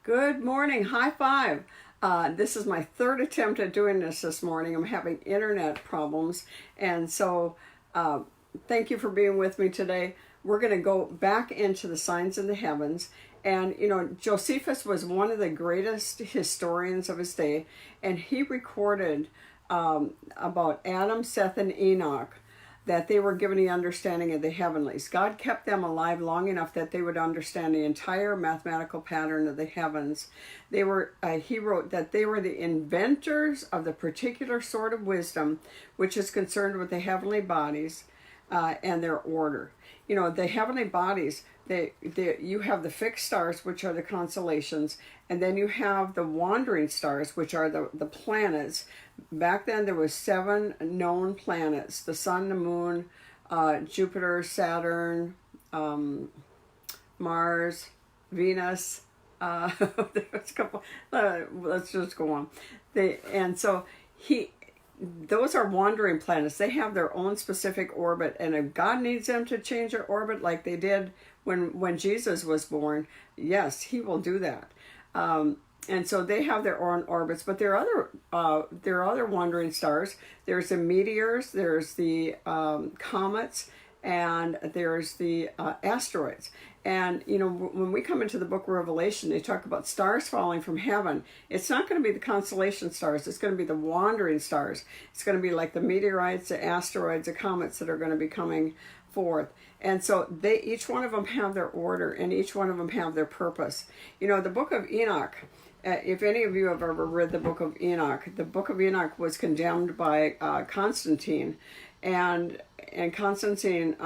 Good morning. High five. This is my third attempt at doing this morning. I'm having internet problems. And so thank you for being with me today. We're going to go back into the signs in the heavens. And, Josephus was one of the greatest historians of his day. And he recorded about Adam, Seth, and Enoch, that they were given the understanding of the heavenlies. God kept them alive long enough that they would understand the entire mathematical pattern of the heavens. He wrote that they were the inventors of the particular sort of wisdom which is concerned with the heavenly bodies and their order. The heavenly bodies, you have the fixed stars, which are the constellations, and then you have the wandering stars, which are the planets. Back then there was 7 known planets: the sun, the moon, Jupiter, Saturn, Mars, Venus. There's a couple. Let's just go on. Those are wandering planets. They have their own specific orbit, and if God needs them to change their orbit like they did when Jesus was born, yes, he will do that. And so they have their own orbits, but there are other wandering stars. There's the meteors, there's the comets, and there's the asteroids. And when we come into the book of Revelation, they talk about stars falling from heaven. It's not going to be the constellation stars. It's going to be the wandering stars. It's going to be like the meteorites, the asteroids, the comets that are going to be coming forth. And so each one of them have their order, and each one of them have their purpose. The book of Enoch, if any of you have ever read the book of Enoch was condemned by Constantine, and Constantine,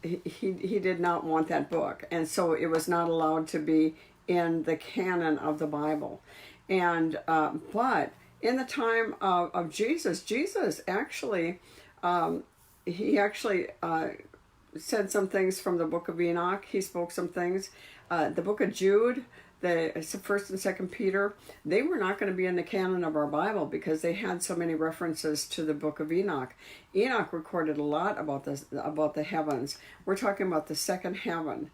he did not want that book, and so it was not allowed to be in the canon of the Bible. And but in the time of Jesus actually, he actually said some things from the book of Enoch. He spoke some things. The book of Jude, the 1st and 2nd Peter, they were not going to be in the canon of our Bible because they had so many references to the book of Enoch. Enoch recorded a lot about the heavens. We're talking about the second heaven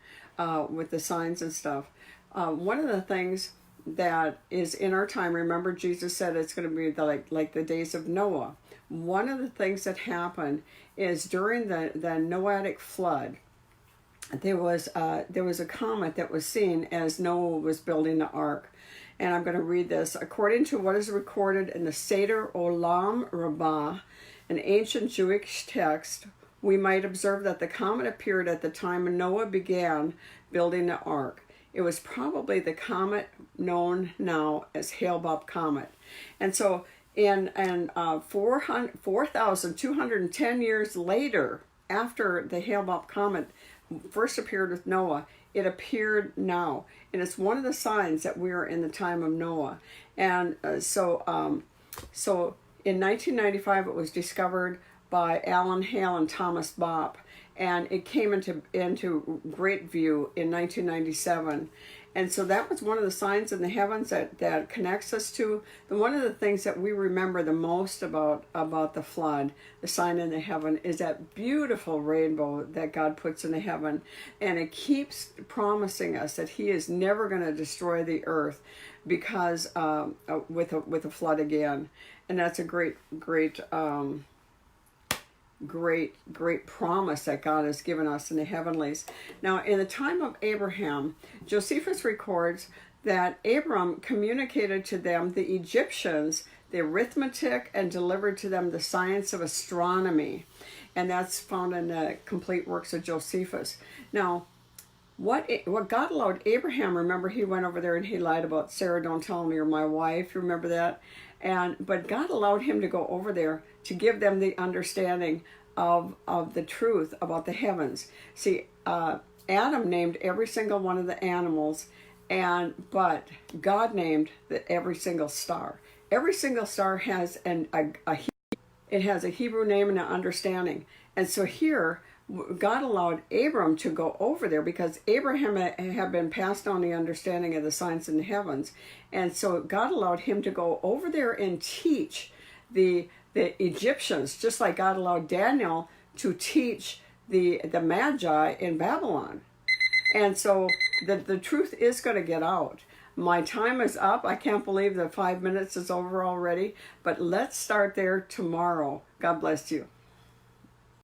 with the signs and stuff. One of the things that is in our time, remember Jesus said it's going to be like the days of Noah. One of the things that happened is during the Noahic flood, there was a comet that was seen as Noah was building the ark. And I'm going to read this. According to what is recorded in the Seder Olam Rabbah, an ancient Jewish text, we might observe that the comet appeared at the time Noah began building the ark. It was probably the comet known now as Hale-Bopp comet. And so in 4,210 years later, after the Hale-Bopp comet first appeared with Noah, it appeared now, and it's one of the signs that we are in the time of Noah. And so in 1995 it was discovered by Alan Hale and Thomas Bopp, and it came into great view in 1997. And so that was one of the signs in the heavens that connects us to one of the things that we remember the most about the flood, the sign in the heaven, is that beautiful rainbow that God puts in the heaven. And it keeps promising us that he is never going to destroy the earth because with a flood again. And that's a great promise that God has given us in the heavenlies. Now, in the time of Abraham, Josephus records that Abram communicated to them, the Egyptians, the arithmetic, and delivered to them the science of astronomy. And that's found in the complete works of Josephus. Now, what God allowed Abraham, remember he went over there and he lied about Sarah, don't tell me you're my wife, you remember that? But God allowed him to go over there to give them the understanding of the truth about the heavens. See, Adam named every single one of the animals, but God named every single star. Every single star has it has a Hebrew name and an understanding. And so here, God allowed Abram to go over there because Abraham had been passed on the understanding of the signs in the heavens. And so God allowed him to go over there and teach the Egyptians, just like God allowed Daniel to teach the Magi in Babylon. And so the truth is going to get out. My time is up. I can't believe that 5 minutes is over already, but let's start there tomorrow. God bless you.